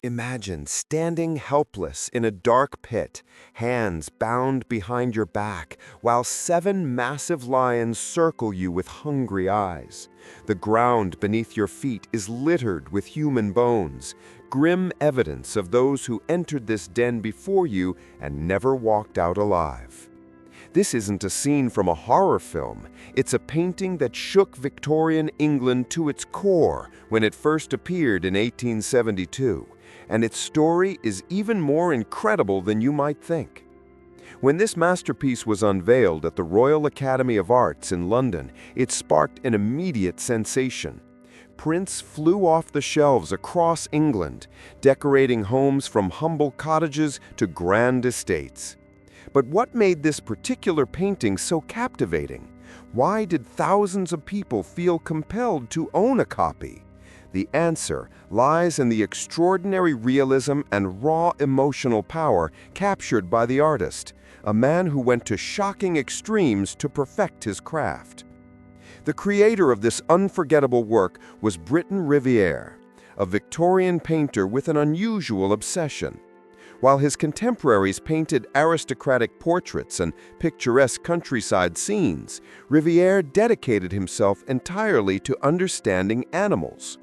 Imagine standing helpless in a dark pit, hands bound behind your back, while 7 massive lions circle you with hungry eyes. The ground beneath your feet is littered with human bones, grim evidence of those who entered this den before you and never walked out alive. This isn't a scene from a horror film. It's a painting that shook Victorian England to its core when it first appeared in 1872. And its story is even more incredible than you might think. When this masterpiece was unveiled at the Royal Academy of Arts in London, it sparked an immediate sensation. Prints flew off the shelves across England, decorating homes from humble cottages to grand estates. But what made this particular painting so captivating? Why did thousands of people feel compelled to own a copy? The answer lies in the extraordinary realism and raw emotional power captured by the artist, a man who went to shocking extremes to perfect his craft. The creator of this unforgettable work was Briton Rivière, a Victorian painter with an unusual obsession. While his contemporaries painted aristocratic portraits and picturesque countryside scenes, Riviere dedicated himself entirely to understanding animals.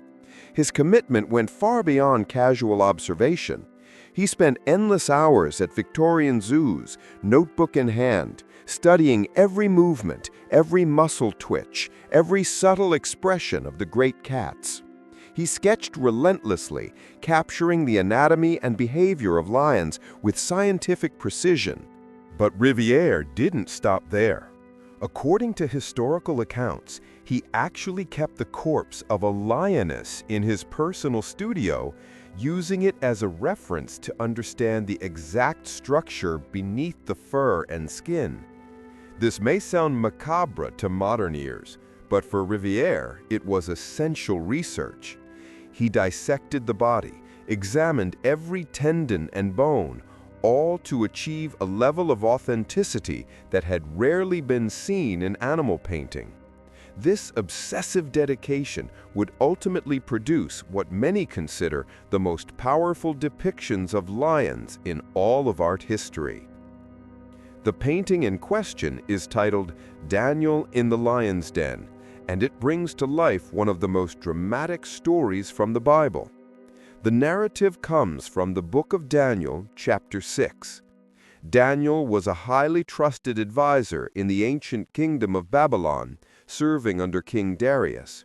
His commitment went far beyond casual observation. He spent endless hours at Victorian zoos, notebook in hand, studying every movement, every muscle twitch, every subtle expression of the great cats. He sketched relentlessly, capturing the anatomy and behavior of lions with scientific precision. But Riviere didn't stop there. According to historical accounts, he actually kept the corpse of a lioness in his personal studio, using it as a reference to understand the exact structure beneath the fur and skin. This may sound macabre to modern ears, but for Riviere, it was essential research. He dissected the body, examined every tendon and bone, all to achieve a level of authenticity that had rarely been seen in animal painting. This obsessive dedication would ultimately produce what many consider the most powerful depictions of lions in all of art history. The painting in question is titled Daniel in the Lion's Den, and it brings to life one of the most dramatic stories from the Bible. The narrative comes from the book of Daniel, chapter 6. Daniel was a highly trusted advisor in the ancient kingdom of Babylon, serving under King Darius.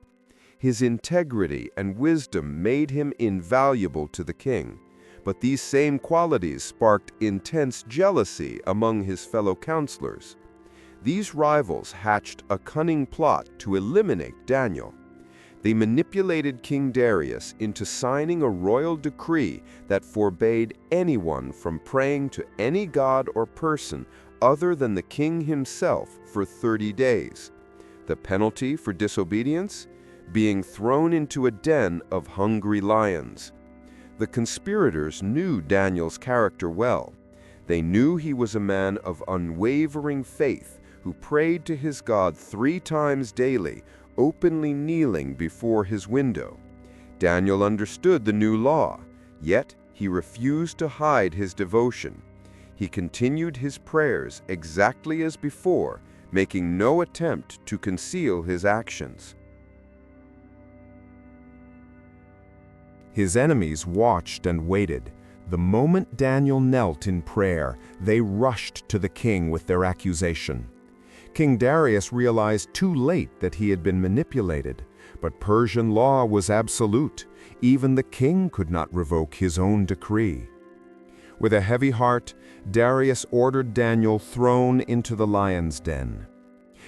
His integrity and wisdom made him invaluable to the king, but these same qualities sparked intense jealousy among his fellow counselors. These rivals hatched a cunning plot to eliminate Daniel. They manipulated King Darius into signing a royal decree that forbade anyone from praying to any god or person other than the king himself for 30 days. The penalty for disobedience? Being thrown into a den of hungry lions. The conspirators knew Daniel's character well. They knew he was a man of unwavering faith who prayed to his God 3 times daily, openly kneeling before his window. Daniel understood the new law, yet he refused to hide his devotion. He continued his prayers exactly as before, making no attempt to conceal his actions. His enemies watched and waited. The moment Daniel knelt in prayer, they rushed to the king with their accusation. King Darius realized too late that he had been manipulated, but Persian law was absolute. Even the king could not revoke his own decree. With a heavy heart, Darius ordered Daniel thrown into the lion's den.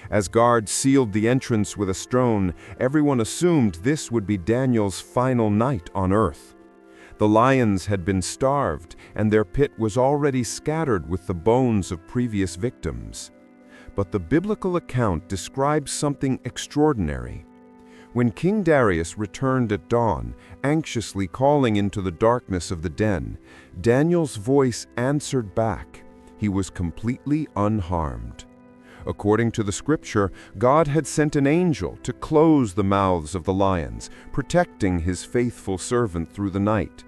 As guards sealed the entrance with a stone, everyone assumed this would be Daniel's final night on earth. The lions had been starved, and their pit was already scattered with the bones of previous victims. But the biblical account describes something extraordinary. When King Darius returned at dawn, anxiously calling into the darkness of the den, Daniel's voice answered back. He was completely unharmed. According to the scripture, God had sent an angel to close the mouths of the lions, protecting his faithful servant through the night.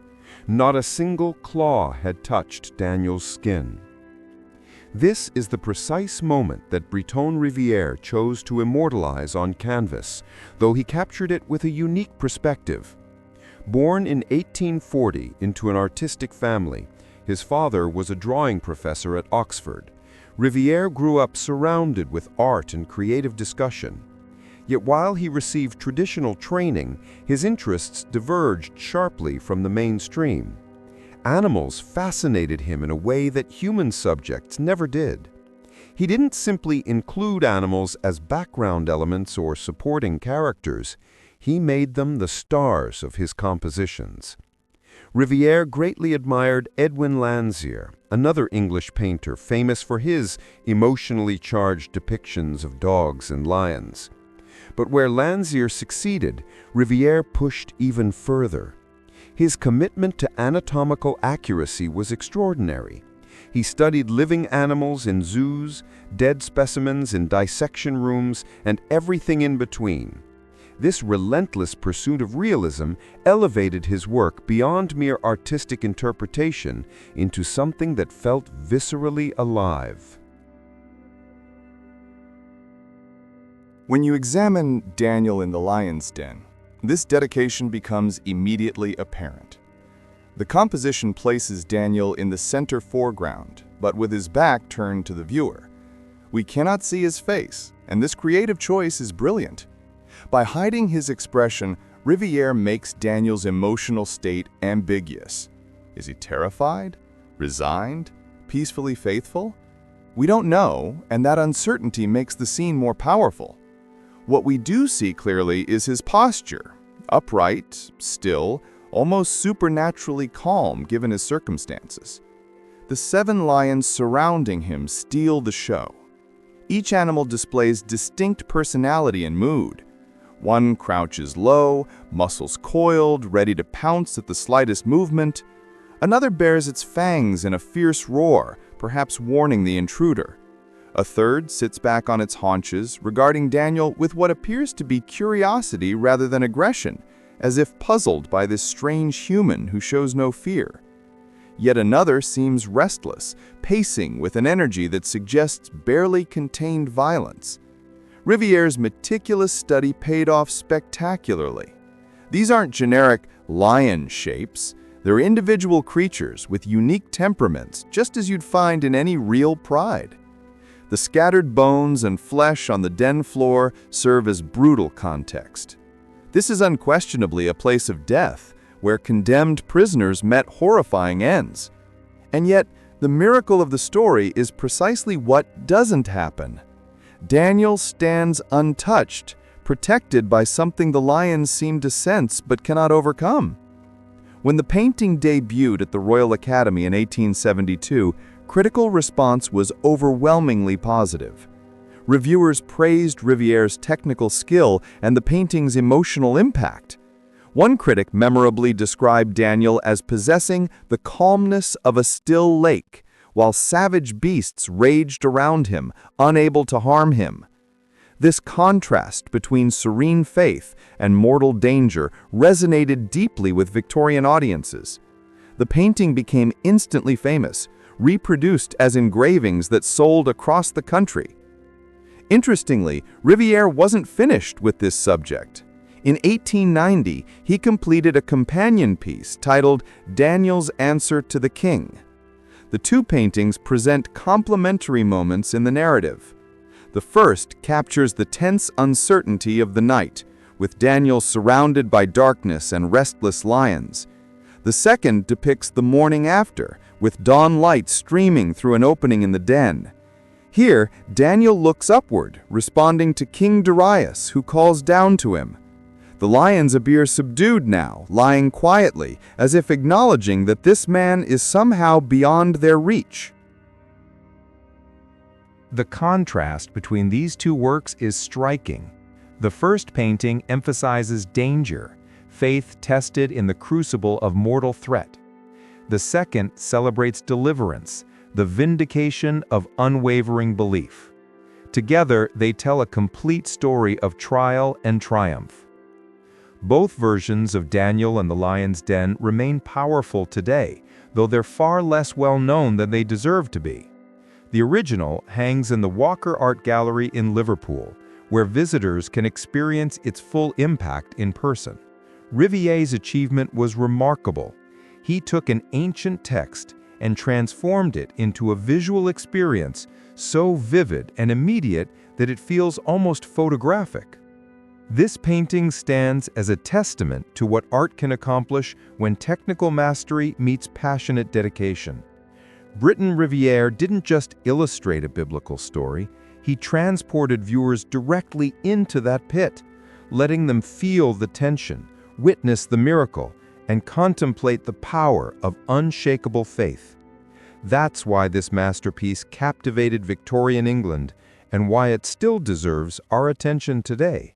Not a single claw had touched Daniel's skin. This is the precise moment that Briton Rivière chose to immortalize on canvas, though he captured it with a unique perspective. Born in 1840 into an artistic family, his father was a drawing professor at Oxford. Rivière grew up surrounded with art and creative discussion. Yet while he received traditional training, his interests diverged sharply from the mainstream. Animals fascinated him in a way that human subjects never did. He didn't simply include animals as background elements or supporting characters. He made them the stars of his compositions. Rivière greatly admired Edwin Landseer, another English painter famous for his emotionally charged depictions of dogs and lions. But where Landseer succeeded, Rivière pushed even further. His commitment to anatomical accuracy was extraordinary. He studied living animals in zoos, dead specimens in dissection rooms, and everything in between. This relentless pursuit of realism elevated his work beyond mere artistic interpretation into something that felt viscerally alive. When you examine Daniel in the Lion's Den, this dedication becomes immediately apparent. The composition places Daniel in the center foreground, but with his back turned to the viewer. We cannot see his face, and this creative choice is brilliant. By hiding his expression, Rivière makes Daniel's emotional state ambiguous. Is he terrified? Resigned? Peacefully faithful? We don't know, and that uncertainty makes the scene more powerful. What we do see clearly is his posture, upright, still, almost supernaturally calm given his circumstances. The 7 lions surrounding him steal the show. Each animal displays distinct personality and mood. One crouches low, muscles coiled, ready to pounce at the slightest movement. Another bares its fangs in a fierce roar, perhaps warning the intruder. A third sits back on its haunches, regarding Daniel with what appears to be curiosity rather than aggression, as if puzzled by this strange human who shows no fear. Yet another seems restless, pacing with an energy that suggests barely contained violence. Rivière's meticulous study paid off spectacularly. These aren't generic lion shapes. They're individual creatures with unique temperaments, just as you'd find in any real pride. The scattered bones and flesh on the den floor serve as brutal context. This is unquestionably a place of death, where condemned prisoners met horrifying ends. And yet, the miracle of the story is precisely what doesn't happen. Daniel stands untouched, protected by something the lions seem to sense but cannot overcome. When the painting debuted at the Royal Academy in 1872, critical response was overwhelmingly positive. Reviewers praised Rivière's technical skill and the painting's emotional impact. One critic memorably described Daniel as possessing the calmness of a still lake, while savage beasts raged around him, unable to harm him. This contrast between serene faith and mortal danger resonated deeply with Victorian audiences. The painting became instantly famous, reproduced as engravings that sold across the country. Interestingly, Rivière wasn't finished with this subject. In 1890, he completed a companion piece titled Daniel's Answer to the King. The two paintings present complementary moments in the narrative. The first captures the tense uncertainty of the night, with Daniel surrounded by darkness and restless lions. The second depicts the morning after, with dawn light streaming through an opening in the den. Here, Daniel looks upward, responding to King Darius, who calls down to him. The lions appear subdued now, lying quietly, as if acknowledging that this man is somehow beyond their reach. The contrast between these two works is striking. The first painting emphasizes danger, faith tested in the crucible of mortal threat. The second celebrates deliverance, the vindication of unwavering belief. Together, they tell a complete story of trial and triumph. Both versions of Daniel and the Lion's Den remain powerful today, though they're far less well known than they deserve to be. The original hangs in the Walker Art Gallery in Liverpool, where visitors can experience its full impact in person. Riviere's achievement was remarkable. He took an ancient text and transformed it into a visual experience so vivid and immediate that it feels almost photographic. This painting stands as a testament to what art can accomplish when technical mastery meets passionate dedication. Briton Rivière didn't just illustrate a biblical story, he transported viewers directly into that pit, letting them feel the tension, witness the miracle, and contemplate the power of unshakable faith. That's why this masterpiece captivated Victorian England and why it still deserves our attention today.